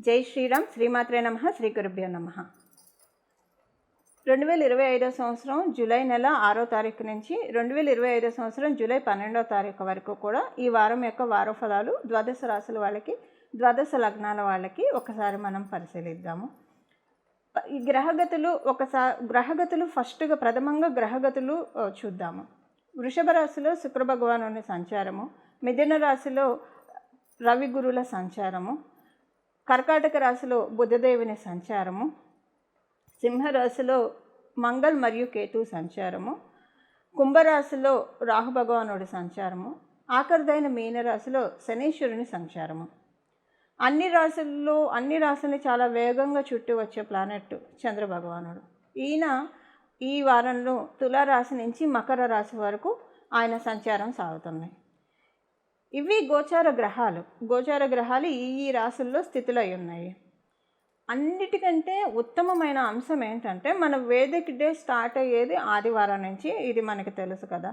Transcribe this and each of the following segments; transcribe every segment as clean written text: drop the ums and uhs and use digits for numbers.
జై శ్రీరామ్. శ్రీమాత్రే నమః. శ్రీ గురుభ్యో నమః. 2025 సంవత్సరం జూలై నెల 6వ తారీఖు నుంచి 2025 సంవత్సరం జూలై 12వ తారీఖు వరకు కూడా ఈ వారం యొక్క వార ఫలాలు ద్వాదశ రాశుల వాళ్ళకి, ద్వాదశ లగ్నాల వాళ్ళకి ఒకసారి మనం పరిశీలిద్దాము. ఈ గ్రహగతులు ఫస్ట్గా ప్రథమంగా గ్రహగతులు చూద్దాము. వృషభ రాశిలో శుక్ర భగవానుని సంచారము, మిథున రాశిలో రవి గురుల సంచారము, కర్కాటక రాశిలో బుధదేవుని సంచారము, సింహరాశిలో మంగళ్ మరియు కేతు సంచారము, కుంభరాశిలో రాహు భగవానుడి సంచారము, ఆఖరిదైన మీనరాశిలో శనీశ్వరుని సంచారము. అన్ని రాశుల్ని చాలా వేగంగా చుట్టూ వచ్చే ప్లానెట్ చంద్ర భగవానుడు. ఈయన ఈ వారంలో తులారాశి నుంచి మకర రాశి వరకు ఆయన సంచారం సాగుతుంది. ఇవి గోచార గ్రహాలు ఈ రాశుల్లో స్థితులై ఉన్నాయి. అన్నిటికంటే ఉత్తమమైన అంశం ఏంటంటే మన వేదిక్ డే స్టార్ట్ అయ్యేది ఆదివారం నుంచి. ఇది మనకి తెలుసు కదా.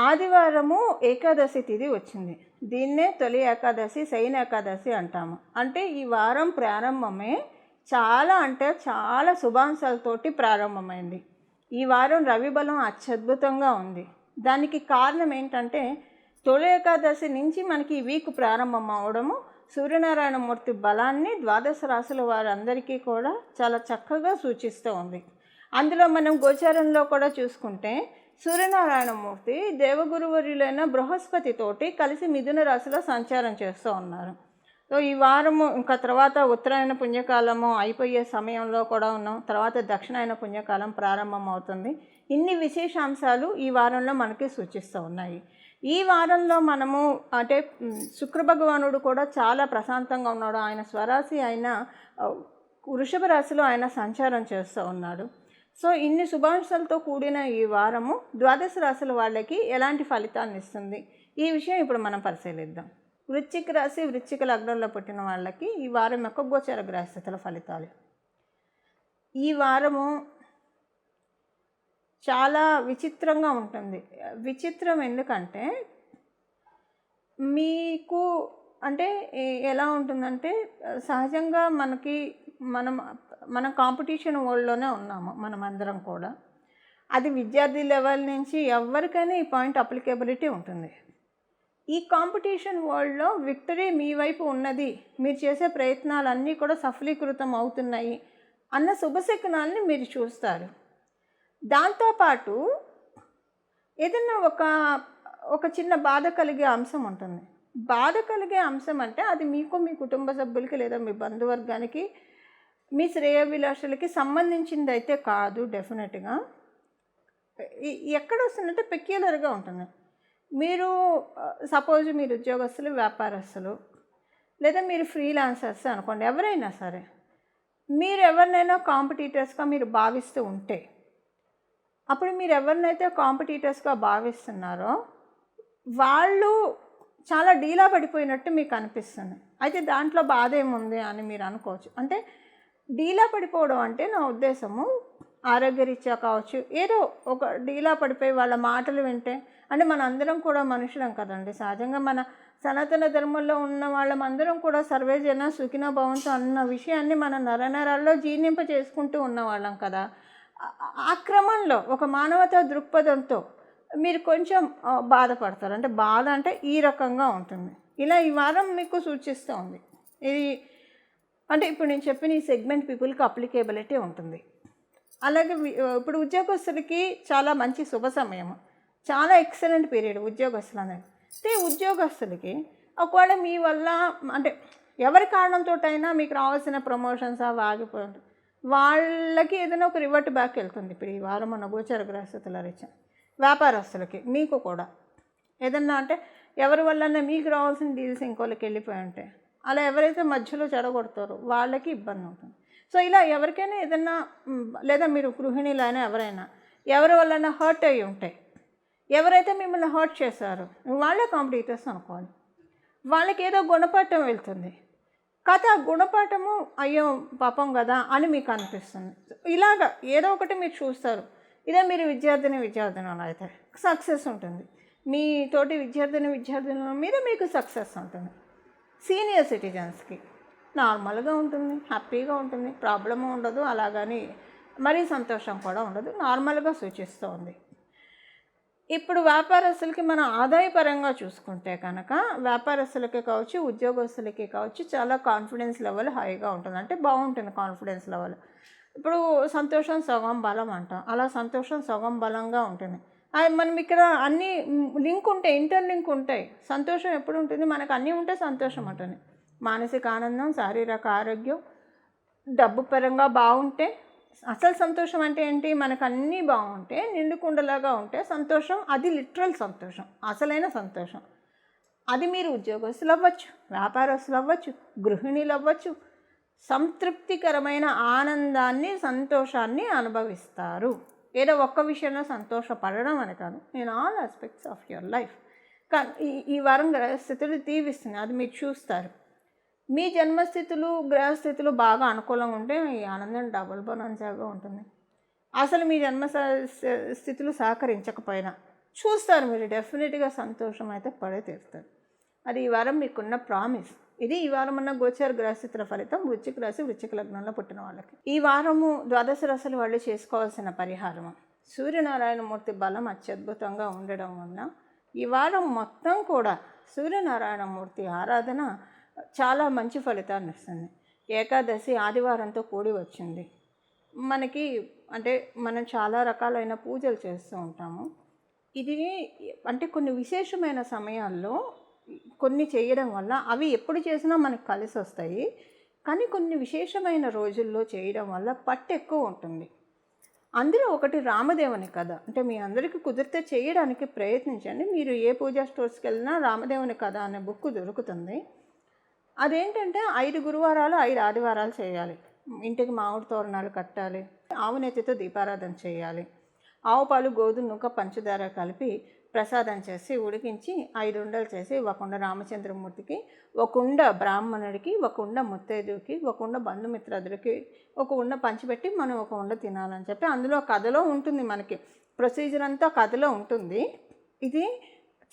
ఆదివారము ఏకాదశి తిథి వచ్చింది. దీన్నే తొలి ఏకాదశి, శయన ఏకాదశి అంటాము. అంటే ఈ వారం ప్రారంభమే చాలా శుభాంశాలతోటి ప్రారంభమైంది. ఈ వారం రవి బలం అత్యద్భుతంగా ఉంది. దానికి కారణం ఏంటంటే తొలి ఏకాదశి నుంచి మనకి ఈ వీక్ ప్రారంభం అవడము సూర్యనారాయణమూర్తి బలాన్ని ద్వాదశ రాశుల వారందరికీ కూడా చాలా చక్కగా సూచిస్తూ ఉంది. అందులో మనం గోచారంలో కూడా చూసుకుంటే సూర్యనారాయణమూర్తి దేవగురువర్యులైన బృహస్పతితోటి కలిసి మిథున రాశిలో సంచారం చేస్తూ ఉన్నారు. సో ఈ వారము ఇంకా తర్వాత ఉత్తరాయణ పుణ్యకాలము అయిపోయే సమయంలో కూడా ఉన్నాం. తర్వాత దక్షిణాయన పుణ్యకాలం ప్రారంభం అవుతుంది. ఇన్ని విశేషాంశాలు ఈ వారంలో మనకి సూచిస్తూ ఉన్నాయి. ఈ వారంలో మనము అంటే శుక్ర భగవానుడు కూడా చాలా ప్రశాంతంగా ఉన్నాడు. ఆయన స్వరాశి అయిన వృషభ రాశిలో ఆయన సంచారం చేస్తూ ఉన్నాడు. సో ఇన్ని శుభాంశాలతో కూడిన ఈ వారము ద్వాదశ రాశుల వాళ్ళకి ఎలాంటి ఫలితాన్ని ఇస్తుంది, ఈ విషయం ఇప్పుడు మనం పరిశీలిద్దాం. వృశ్చిక రాశి, వృశ్చిక లగ్నంలో పుట్టిన వాళ్ళకి ఈ వారం యొక్క గోచర గ్రహస్థితుల ఫలితాలు. ఈ వారము చాలా విచిత్రంగా ఉంటుంది. విచిత్రం ఎందుకంటే మీకు అంటే ఎలా ఉంటుందంటే సహజంగా మనం కాంపిటీషన్ వరల్డ్లోనే ఉన్నాము మనం అందరం కూడా. అది విద్యార్థి లెవెల్ నుంచి ఎవరికైనా ఈ పాయింట్ అప్లికేబిలిటీ ఉంటుంది. ఈ కాంపిటీషన్ వరల్డ్లో విక్టరీ మీ వైపు ఉన్నది, మీరు చేసే ప్రయత్నాలన్నీ కూడా సఫలీకృతం అవుతున్నాయి అన్న శుభశకునాల్ని మీరు చూస్తారు. దాంతోపాటు ఏదైనా ఒక చిన్న బాధ కలిగే అంశం ఉంటుంది. బాధ కలిగే అంశం అంటే అది మీకు, మీ కుటుంబ సభ్యులకి లేదా మీ బంధువర్గానికి, మీ శ్రేయోభిలాషులకి సంబంధించింది అయితే కాదు. డెఫినెట్గా ఎక్కడ వస్తుందంటే పెక్యులర్గా ఉంటుంది. మీరు సపోజ్ మీరు ఉద్యోగస్తులు, వ్యాపారస్తులు లేదా మీరు ఫ్రీలాన్సర్స్ అనుకోండి, ఎవరైనా సరే మీరు ఎవరినైనా కాంపిటీటర్స్గా మీరు భావిస్తూ ఉంటే, అప్పుడు మీరు ఎవరినైతే కాంపిటీటర్స్గా భావిస్తున్నారో వాళ్ళు చాలా డీలా పడిపోయినట్టు మీకు అనిపిస్తుంది. అయితే దాంట్లో బాధ ఏముంది అని మీరు అనుకోవచ్చు. అంటే డీలా పడిపోవడం అంటే నా ఉద్దేశము ఆరోగ్యరీత్యా కావచ్చు, ఏదో ఒక డీలా పడిపోయి వాళ్ళ మాటలు వింటే, అంటే మన అందరం కూడా మనుషులం కదండి. సహజంగా మన సనాతన ధర్మంలో ఉన్న వాళ్ళమందరం కూడా సర్వేజన సుఖినో భవంతు అన్న విషయాన్ని మన నరనరాల్లో జీర్ణింప చేసుకుంటూ ఉన్నవాళ్ళం కదా. ఆ క్రమంలో ఒక మానవతా దృక్పథంతో మీరు కొంచెం బాధపడతారు. అంటే బాధ అంటే ఈ రకంగా ఉంటుంది. ఇలా ఈ వారం మీకు సూచిస్తూ ఉంది. ఇది అంటే ఇప్పుడు నేను చెప్పిన ఈ సెగ్మెంట్ పీపుల్కి అప్లికేబిలిటీ ఉంటుంది. అలాగే ఇప్పుడు ఉద్యోగస్తులకి చాలా మంచి శుభ సమయం, చాలా ఎక్సలెంట్ పీరియడ్ ఉద్యోగస్తులు అనేది. అయితే ఉద్యోగస్తులకి ఒకవేళ మీ వల్ల అంటే ఎవరి కారణంతో అయినా మీకు రావాల్సిన ప్రమోషన్స్ అవి ఆగిపోయి వాళ్ళకి ఏదైనా ఒక రివర్ట్ బ్యాక్ వెళ్తుంది. ఇప్పుడు ఈ వారం మన గోచర గ్రహస్థితుల రీత్యా వ్యాపారస్తులకి మీకు కూడా ఏదన్నా అంటే ఎవరి వల్లనే మీకు రావాల్సిన డీల్స్ ఇంకోళ్ళకి వెళ్ళిపోయి ఉంటాయి. అలా ఎవరైతే మధ్యలో చెడగొడతారో వాళ్ళకి ఇబ్బంది ఉంటుంది. సో ఇలా ఎవరికైనా ఏదన్నా లేదా మీరు గృహిణీలైనా ఎవరైనా ఎవరి వల్లైనా హర్ట్ అయ్యి ఉంటాయి. ఎవరైతే మిమ్మల్ని హర్ట్ చేశారో వాళ్ళే కాంపిటీటర్స్ అనుకోవాలి. వాళ్ళకి ఏదో గుణపాఠం వెళ్తుంది. కథ గుణపాఠము అయ్యో పాపం కదా అని మీకు అనిపిస్తుంది. ఇలాగ ఏదో ఒకటి మీరు చూస్తారు. ఇదే మీరు విద్యార్థిని అయితే సక్సెస్ ఉంటుంది. మీ తోటి విద్యార్థినుల మీద మీకు సక్సెస్ ఉంటుంది. సీనియర్ సిటిజన్స్కి నార్మల్గా ఉంటుంది, హ్యాపీగా ఉంటుంది, ప్రాబ్లము ఉండదు, అలాగని మరీ సంతోషం కూడా ఉండదు, నార్మల్గా సూచిస్తూ ఉంది. ఇప్పుడు వ్యాపారస్తులకి మనం ఆదాయపరంగా చూసుకుంటే కనుక వ్యాపారస్తులకి కావచ్చు, ఉద్యోగస్తులకి కావచ్చు చాలా కాన్ఫిడెన్స్ లెవెల్ హైగా ఉంటుంది. అంటే బాగుంటుంది కాన్ఫిడెన్స్ లెవెల్. ఇప్పుడు సంతోషం సగం బలం అంటాం, అలా సంతోషం సగం బలంగా ఉంటుంది. మనం ఇక్కడ అన్నీ లింక్ ఉంటాయి, ఇంటర్లింక్ ఉంటాయి. సంతోషం ఎప్పుడు ఉంటుంది? మనకు అన్నీ ఉంటే సంతోషం ఉంటుంది. మానసిక ఆనందం, శారీరక ఆరోగ్యం, డబ్బు పరంగా బాగుంటే. అసలు సంతోషం అంటే ఏంటి? మనకు అన్నీ బాగుంటే, నిండుకుండలాగా ఉంటే సంతోషం. అది లిటరల్ సంతోషం, అసలైన సంతోషం. అది మీరు ఉద్యోగస్తులు అవ్వచ్చు, వ్యాపారస్తులు అవ్వచ్చు, గృహిణీలు అవ్వచ్చు. సంతృప్తికరమైన ఆనందాన్ని, సంతోషాన్ని అనుభవిస్తారు. ఏదో ఒక్క విషయంలో సంతోషపడడం అని కాదు, in all aspects of your life. కానీ ఈ వారం గ్రహస్థితులు దీవిస్తున్నాయి, అది మీరు చూస్తారు. మీ జన్మస్థితులు, గ్రహస్థితులు బాగా అనుకూలంగా ఉంటే ఈ ఆనందం డబుల్ బోనన్సాగా ఉంటుంది. అసలు మీ జన్మ స్థితులు సహకరించకపోయినా చూస్తారు మీరు, డెఫినెట్గా సంతోషం అయితే పడే తీరుతారు. అది ఈ వారం మీకున్న ప్రామిస్. ఇది ఈ వారం ఉన్న గోచార గ్రహస్థితుల ఫలితం వృశ్చిక రాశి, వృశ్చిక లగ్నంలో పుట్టిన వాళ్ళకి. ఈ వారము ద్వాదశ రాశులు వాళ్ళు చేసుకోవాల్సిన పరిహారము, సూర్యనారాయణమూర్తి బలం అత్యద్భుతంగా ఉండడం వలన ఈ వారం మొత్తం కూడా సూర్యనారాయణమూర్తి ఆరాధన చాలా మంచి ఫలితాన్ని ఇస్తుంది. ఏకాదశి ఆదివారంతో కూడి వచ్చింది మనకి. అంటే మనం చాలా రకాలైన పూజలు చేస్తూ ఉంటాము. ఇది అంటే కొన్ని విశేషమైన సమయాల్లో కొన్ని చేయడం వల్ల అవి ఎప్పుడు చేసినా మనకు కలిసి వస్తాయి. కానీ కొన్ని విశేషమైన రోజుల్లో చేయడం వల్ల పట్టు ఎక్కువ ఉంటుంది. అందులో ఒకటి రామదేవుని కథ. అంటే మీ అందరికీ కుదిరితే చేయడానికి ప్రయత్నించండి. మీరు ఏ పూజా స్టోర్స్కి వెళ్ళినా రామదేవుని కథ అనే బుక్ దొరుకుతుంది. అదేంటంటే 5 గురువారాలు 5 ఆదివారాలు చేయాలి. ఇంటికి మామిడి తోరణాలు కట్టాలి, ఆవు నెత్తితో దీపారాధన చేయాలి, ఆవు పాలు, గోధుమ నూక, పంచదార కలిపి ప్రసాదం చేసి ఉడికించి 5 ఉండలు చేసి ఒక కుండ రామచంద్రమూర్తికి, ఒక కుండ బ్రాహ్మణుడికి, ఒక కుండ ముత్తైదుకి, ఒక కుండ బంధుమిత్రాదులకి, ఒక ఉండ పంచిపెట్టి మనం ఒక ఉండ తినాలని చెప్పి అందులో కథలో ఉంటుంది. మనకి ప్రొసీజర్ అంతా కథలో ఉంటుంది. ఇది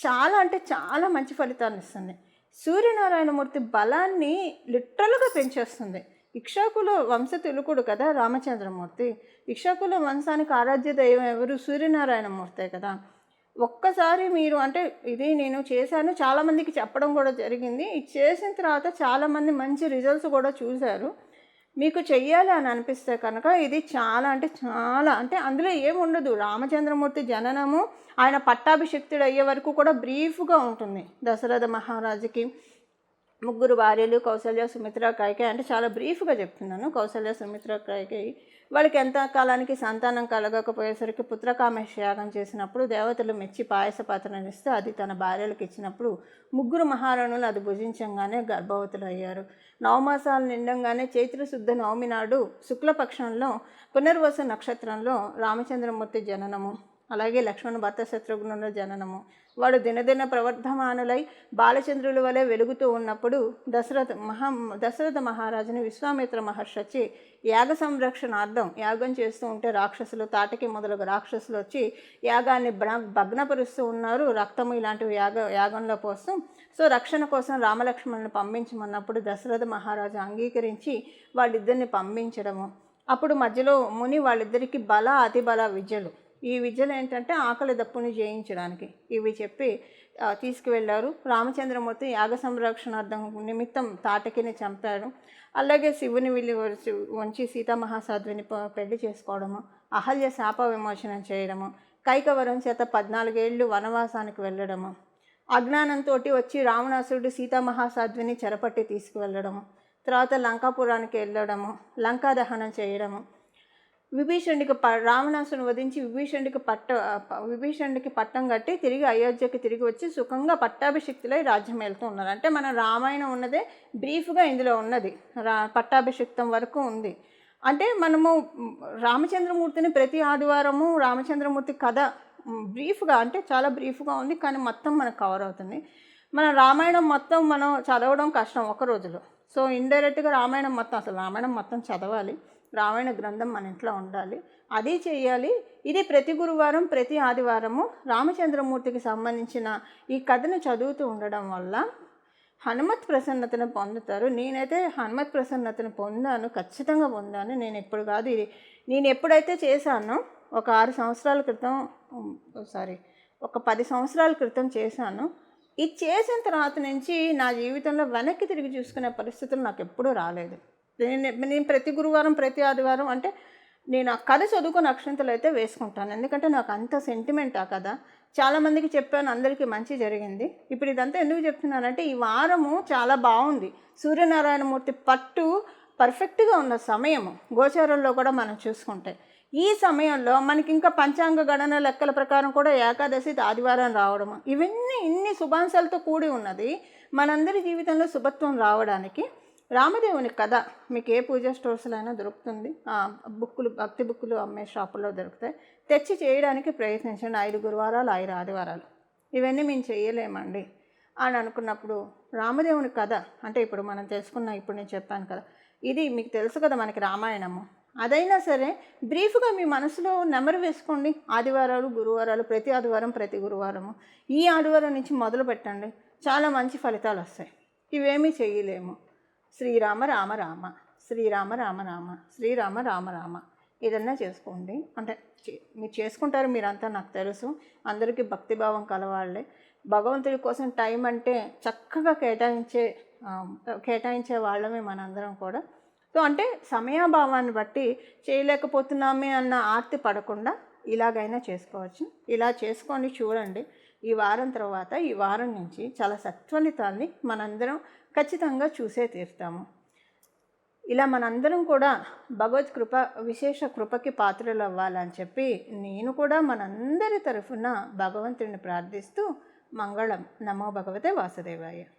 చాలా అంటే చాలా మంచి ఫలితాన్ని ఇస్తుంది. సూర్యనారాయణమూర్తి బలాన్ని లిటరల్గా పెంచేస్తుంది. ఇక్ష్వాకుల వంశ తిలకుడు కదా రామచంద్రమూర్తి. ఇక్ష్వాకుల వంశానికి ఆరాధ్య దైవం ఎవరు? సూర్యనారాయణమూర్తే కదా. ఒక్కసారి మీరు అంటే ఇది నేను చేశాను, చాలామందికి చెప్పడం కూడా జరిగింది. ఇది చేసిన తర్వాత చాలామంది మంచి రిజల్ట్స్ కూడా చూశారు. మీకు చెయ్యాలి అని అనిపిస్తే కనుక ఇది చాలా అంటే చాలా, అంటే అందులో ఏముండదు. రామచంద్రమూర్తి జననము, ఆయన పట్టాభిషిక్తుడు అయ్యే వరకు కూడా బ్రీఫ్గా ఉంటుంది. దశరథ మహారాజుకి 3 భార్యలు, కౌసల్య, సుమిత్ర, కైకేయి. అంటే చాలా బ్రీఫ్గా చెప్తున్నాను. కౌసల్య, సుమిత్ర, కైకేయి. వాళ్ళకి ఎంత కాలానికి సంతానం కలగకపోయేసరికి పుత్రకామేశ యాగం చేసినప్పుడు దేవతలు మెచ్చి పాయస పాత్రను ఇస్తే అది తన భార్యలకు ఇచ్చినప్పుడు 3 మహారాణులు అది భుజించంగానే గర్భవతులు అయ్యారు. నవమాసాలు నిండంగానే చైత్రశుద్ధ నవమి నాడు శుక్లపక్షంలో పునర్వసు నక్షత్రంలో రామచంద్రమూర్తి జననము, అలాగే లక్ష్మణ భర్త శత్రుఘ్నుల జననము. వాడు దినదిన ప్రవర్ధమానులై బాలచంద్రుల వలె వెలుగుతూ ఉన్నప్పుడు దశరథ మహారాజుని విశ్వామిత్ర మహర్షి వచ్చి యాగ సంరక్షణార్థం యాగం చేస్తూ ఉంటే రాక్షసులు, తాటకి మొదలగు రాక్షసులు వచ్చి యాగాన్ని భగ్నపరుస్తూ ఉన్నారు. రక్తము ఇలాంటివి యాగంలో పోస్తూ. సో రక్షణ కోసం రామలక్ష్మణుని పంపించమన్నప్పుడు దశరథ మహారాజు అంగీకరించి వాళ్ళిద్దరిని పంపించడము. అప్పుడు మధ్యలో ముని వాళ్ళిద్దరికీ బల అతిబల విద్యలు, ఈ విద్యలు ఏంటంటే ఆకలి దప్పుని జయించడానికి ఇవి చెప్పి తీసుకువెళ్ళారు. రామచంద్రమూర్తి యాగ సంరక్షణార్థం నిమిత్తం తాటకిని చంపారు. అలాగే శివుని విల్లి వంచి సీతామహాసాధ్విని పెళ్లి చేసుకోవడము, అహల్య శాప విమోచనం చేయడము, కైకవరం చేత 14 ఏళ్ళు వనవాసానికి వెళ్ళడము, అజ్ఞానంతో వచ్చి రావణాసురుడు సీతామహాసాధ్విని చెరపట్టి తీసుకువెళ్ళడము, తర్వాత లంకాపురానికి వెళ్ళడము, లంకా దహనం చేయడము, విభీషణుడికి రావణాసుని వధించి విభీషణుడికి పట్టం కట్టి తిరిగి అయోధ్యకి తిరిగి వచ్చి సుఖంగా పట్టాభిషిక్తులై రాజ్యం వెళ్తూ ఉన్నారు. అంటే మన రామాయణం ఉన్నదే బ్రీఫ్గా ఇందులో ఉన్నది, పట్టాభిషిక్తం వరకు ఉంది. అంటే మనము రామచంద్రమూర్తిని ప్రతి ఆదివారము రామచంద్రమూర్తి కథ బ్రీఫ్గా, అంటే చాలా బ్రీఫ్గా ఉంది కానీ మొత్తం మనకు కవర్ అవుతుంది. మన రామాయణం మొత్తం మనం చదవడం కష్టం ఒక రోజులో. సో ఇండైరెక్ట్గా రామాయణం మొత్తం, అసలు రామాయణం మొత్తం చదవాలి, రామాయణ గ్రంథం మన ఇంట్లో ఉండాలి, అది చేయాలి. ఇది ప్రతి గురువారం ప్రతి ఆదివారము రామచంద్రమూర్తికి సంబంధించిన ఈ కథను చదువుతూ ఉండడం వల్ల హనుమత్ ప్రసన్నతను పొందుతారు. నేనైతే హనుమత్ ప్రసన్నతను పొందాను, ఖచ్చితంగా పొందాను. నేను ఇప్పుడు కాదు, ఇది నేను ఎప్పుడైతే చేశానో ఒక 6 సంవత్సరాల క్రితం, ఒక 10 సంవత్సరాల క్రితం చేశాను. ఇది చేసిన తర్వాత నుంచి నా జీవితంలో వెనక్కి తిరిగి చూసుకునే పరిస్థితులు నాకు ఎప్పుడూ రాలేదు. నేను ప్రతి గురువారం, ప్రతి ఆదివారం అంటే నేను ఆ కథ చదువుకుని అక్షంతలు అయితే వేసుకుంటాను. ఎందుకంటే నాకు అంత సెంటిమెంట్ ఆ కథ. చాలామందికి చెప్పాను, అందరికీ మంచి జరిగింది. ఇప్పుడు ఇదంతా ఎందుకు చెప్తున్నానంటే ఈ వారము చాలా బాగుంది. సూర్యనారాయణమూర్తి పట్టు పర్ఫెక్ట్గా ఉన్న సమయము గోచారంలో కూడా మనం చూసుకుంటే. ఈ సమయంలో మనకి ఇంకా పంచాంగ గణన లెక్కల ప్రకారం కూడా ఏకాదశి ఆదివారం రావడము, ఇవన్నీ ఇన్ని శుభాంశాలతో కూడి ఉన్నది. మనందరి జీవితంలో శుభత్వం రావడానికి రామదేవుని కథ మీకు ఏ పూజా స్టోర్స్లో అయినా దొరుకుతుంది. బుక్కులు, భక్తి బుక్కులు అమ్మే షాపుల్లో దొరుకుతాయి. తెచ్చి చేయడానికి ప్రయత్నించండి. 5 గురువారాలు, 5 ఆదివారాలు. ఇవన్నీ మేము చేయలేమండి అని అనుకున్నప్పుడు రామదేవుని కథ అంటే ఇప్పుడు మనం తెలుసుకున్న, ఇప్పుడు నేను చెప్పాను కదా, ఇది మీకు తెలుసు కదా మనకి రామాయణము. అదైనా సరే బ్రీఫ్గా మీ మనసులో నెమరు వేసుకోండి. ఆదివారాలు, గురువారాలు, ప్రతి ఆదివారం, ప్రతి గురువారము. ఈ ఆదివారం నుంచి మొదలు పెట్టండి, చాలా మంచి ఫలితాలు వస్తాయి. ఇవేమీ చేయలేము. శ్రీరామ రామ రామ, శ్రీరామ రామ రామ, శ్రీరామ రామ రామ, ఏదన్నా చేసుకోండి. అంటే మీరు చేసుకుంటారు, మీరంతా నాకు తెలుసు. అందరికీ భక్తిభావం కలవాళ్ళే. భగవంతుడి కోసం టైం అంటే చక్కగా కేటాయించే వాళ్ళమే మనందరం కూడా. సో అంటే సమయాభావాన్ని బట్టి చేయలేకపోతున్నామే అన్న ఆర్తి పడకుండా ఇలాగైనా చేసుకోవచ్చు. ఇలా చేసుకొని చూడండి. ఈ వారం తర్వాత, ఈ వారం నుంచి చాలా సత్ఫలితాల్ని మనందరం ఖచ్చితంగా చూసే తీరుతాము. ఇలా మనందరం కూడా భగవత్ కృప, విశేష కృపకి పాత్రలు అవ్వాలని చెప్పి నేను కూడా మనందరి తరఫున భగవంతుడిని ప్రార్థిస్తూ మంగళం. నమో భగవతే వాసుదేవాయ.